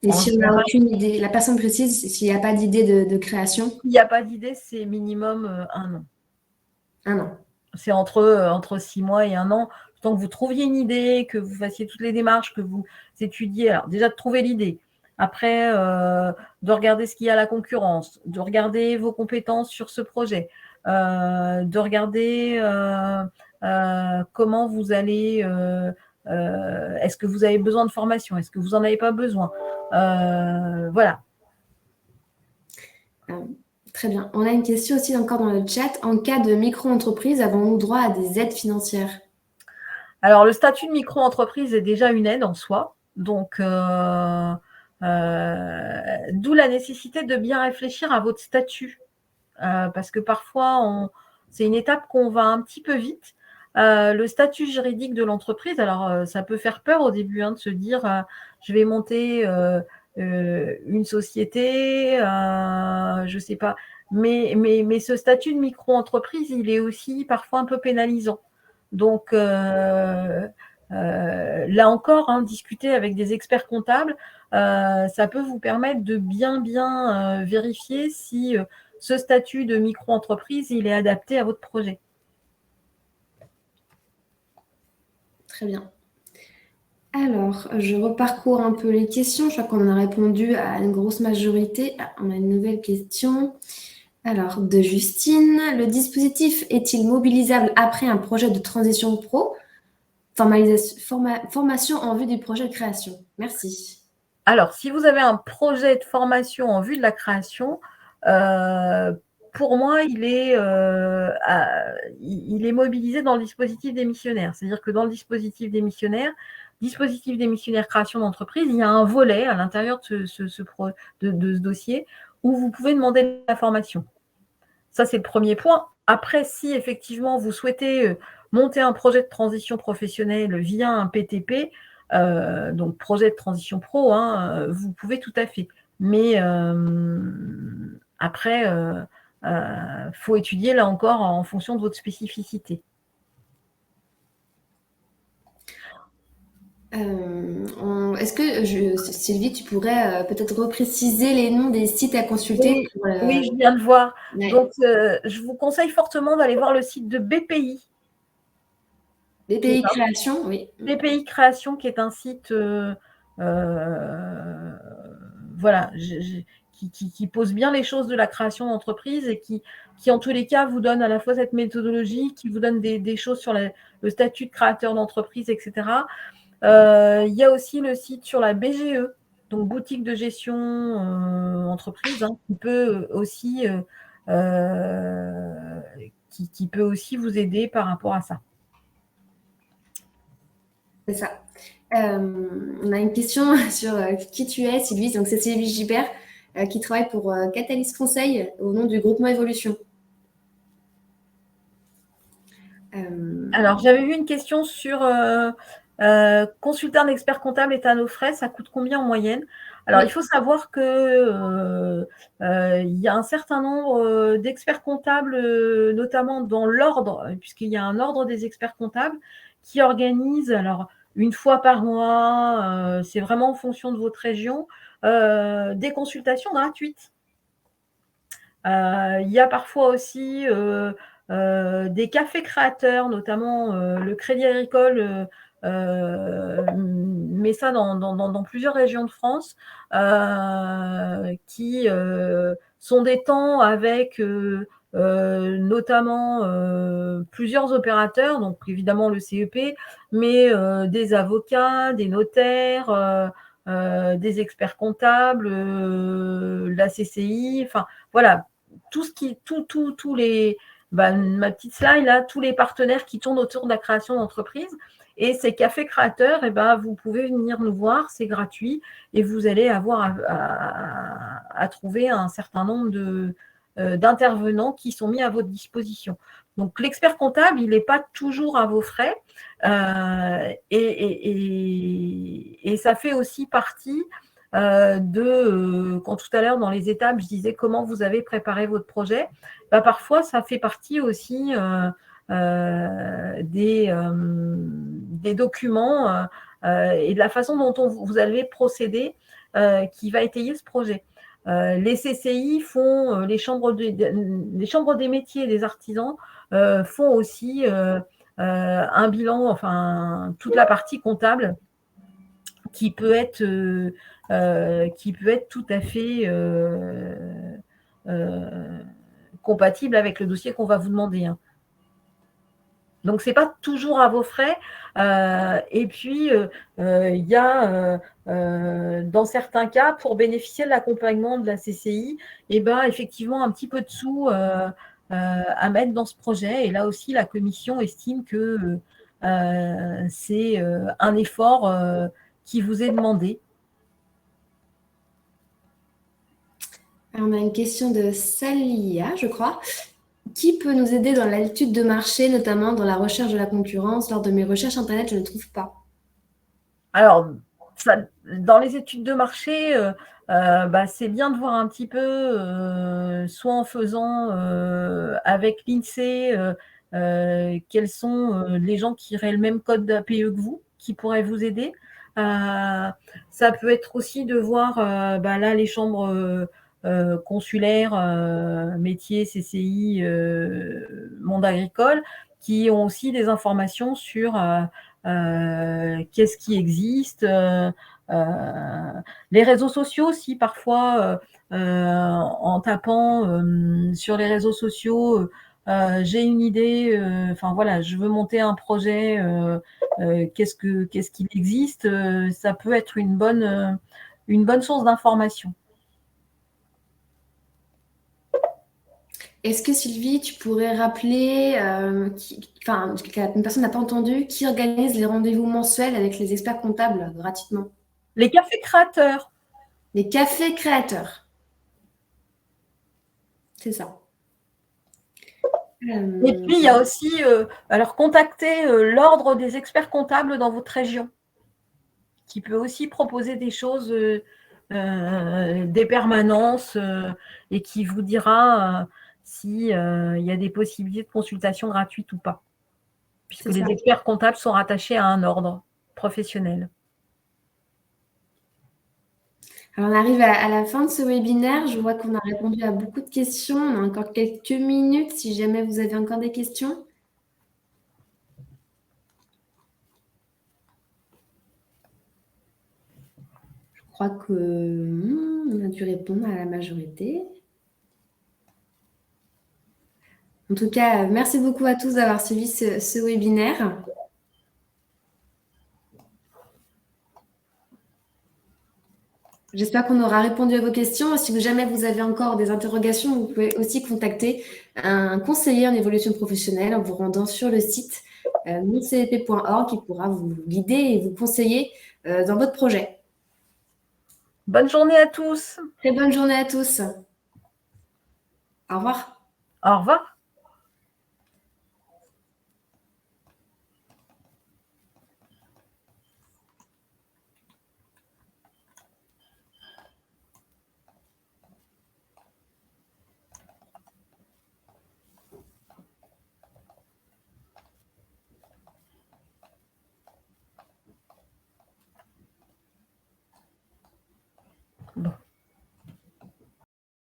et si on n'a aucune idée, la personne précise, s'il n'y a pas d'idée de création? Il n'y a pas d'idée, c'est minimum 1 an. 1 an. C'est entre 6 mois et 1 an. Tant que vous trouviez une idée, que vous fassiez toutes les démarches, que vous étudiez. Alors déjà de trouver l'idée. Après, de regarder ce qu'il y a à la concurrence, de regarder vos compétences sur ce projet, de regarder comment vous allez... est-ce que vous avez besoin de formation? Est-ce que vous n'en avez pas besoin? Voilà. Très bien. On a une question aussi encore dans le chat. En cas de micro-entreprise, avons-nous droit à des aides financières? Alors, le statut de micro-entreprise est déjà une aide en soi. Donc, d'où la nécessité de bien réfléchir à votre statut. Parce que parfois, c'est une étape qu'on va un petit peu vite. Le statut juridique de l'entreprise, alors ça peut faire peur au début de se dire je vais monter une société, je ne sais pas. Mais ce statut de micro-entreprise, il est aussi parfois un peu pénalisant. Donc, là encore, discuter avec des experts comptables, ça peut vous permettre de bien vérifier si ce statut de micro-entreprise, il est adapté à votre projet. Très bien. Alors, je reparcours un peu les questions. Je crois qu'on en a répondu à une grosse majorité. On a une nouvelle question. Alors, de Justine. Le dispositif est-il mobilisable après un projet de transition pro? Formation en vue du projet de création. Merci. Alors, si vous avez un projet de formation en vue de la création, pour moi, il est mobilisé dans le dispositif démissionnaire. C'est-à-dire que dans le dispositif démissionnaire création d'entreprise, il y a un volet à l'intérieur de ce dossier où vous pouvez demander la formation. Ça, c'est le premier point. Après, si effectivement vous souhaitez monter un projet de transition professionnelle via un PTP, donc projet de transition pro, hein, vous pouvez tout à fait. Mais après, faut étudier là encore en fonction de votre spécificité. Est-ce que, Sylvie, tu pourrais peut-être repréciser les noms des sites à consulter pour, Oui, je viens de voir. ouais. Donc, je vous conseille fortement d'aller voir le site de BPI. BPI Création, oui. BPI Création, qui est un site voilà, qui pose bien les choses de la création d'entreprise et qui, en tous les cas, vous donne à la fois cette méthodologie, qui vous donne des choses sur le statut de créateur d'entreprise, etc. Il y a aussi le site sur la BGE, donc boutique de gestion entreprise, hein, qui peut aussi vous aider par rapport à ça. C'est ça. On a une question sur qui tu es, Sylvie. Donc, c'est Sylvie Gibert qui travaille pour Catalyse Conseil au nom du groupement Évolution. Alors, j'avais vu une question sur consulter un expert comptable est à nos frais, ça coûte combien en moyenne? Alors, il faut savoir que il y a un certain nombre d'experts comptables, notamment dans l'ordre, puisqu'il y a un ordre des experts comptables qui organise, alors une fois par mois, c'est vraiment en fonction de votre région, des consultations gratuites. Il y a parfois aussi des cafés créateurs, notamment le Crédit Agricole met ça dans plusieurs régions de France, qui sont des temps avec notamment plusieurs opérateurs, donc évidemment le CEP, mais des avocats, des notaires, des experts comptables, la CCI, enfin voilà, tous les, ma petite slide là, tous les partenaires qui tournent autour de la création d'entreprise. Et ces cafés créateurs, vous pouvez venir nous voir, c'est gratuit et vous allez avoir à trouver un certain nombre d'intervenants qui sont mis à votre disposition. Donc, l'expert comptable, il n'est pas toujours à vos frais et ça fait aussi partie quand tout à l'heure dans les étapes, je disais comment vous avez préparé votre projet, parfois ça fait partie aussi des documents et de la façon dont vous allez procéder qui va étayer ce projet. Les CCI font, les chambres des métiers et des artisans font aussi un bilan, enfin toute la partie comptable qui peut être tout à fait compatible avec le dossier qu'on va vous demander. Hein. Donc, ce n'est pas toujours à vos frais. Et puis, il y a, dans certains cas, pour bénéficier de l'accompagnement de la CCI, effectivement, un petit peu de sous à mettre dans ce projet. Et là aussi, la commission estime que c'est un effort qui vous est demandé. Alors, on a une question de Salia, je crois. Qui peut nous aider dans l'étude de marché, notamment dans la recherche de la concurrence? Lors de mes recherches Internet, je ne trouve pas. Alors, dans les études de marché, c'est bien de voir un petit peu, soit en faisant avec l'INSEE, quels sont les gens qui auraient le même code d'APE que vous, qui pourraient vous aider. Ça peut être aussi de voir là les chambres consulaires, métiers, CCI, monde agricole, qui ont aussi des informations sur qu'est-ce qui existe. Les réseaux sociaux aussi, parfois, en tapant sur les réseaux sociaux, j'ai une idée, voilà, je veux monter un projet, qu'est-ce qu'il existe, ça peut être une bonne source d'information. Est-ce que Sylvie, tu pourrais rappeler, une personne n'a pas entendu, qui organise les rendez-vous mensuels avec les experts comptables gratuitement? Les cafés créateurs. Les cafés créateurs. C'est ça. Et puis, il y a aussi, alors contacter l'ordre des experts comptables dans votre région, qui peut aussi proposer des choses, des permanences, et qui vous dira s'il y a des possibilités de consultation gratuite ou pas, puisque les experts comptables sont rattachés à un ordre professionnel. Alors, on arrive à la fin de ce webinaire. Je vois qu'on a répondu à beaucoup de questions. On a encore quelques minutes si jamais vous avez encore des questions. Je crois qu'on a dû répondre à la majorité. En tout cas, merci beaucoup à tous d'avoir suivi ce webinaire. J'espère qu'on aura répondu à vos questions. Si jamais vous avez encore des interrogations, vous pouvez aussi contacter un conseiller en évolution professionnelle en vous rendant sur le site moncvp.org qui pourra vous guider et vous conseiller dans votre projet. Bonne journée à tous. Très bonne journée à tous. Au revoir. Au revoir. Bon.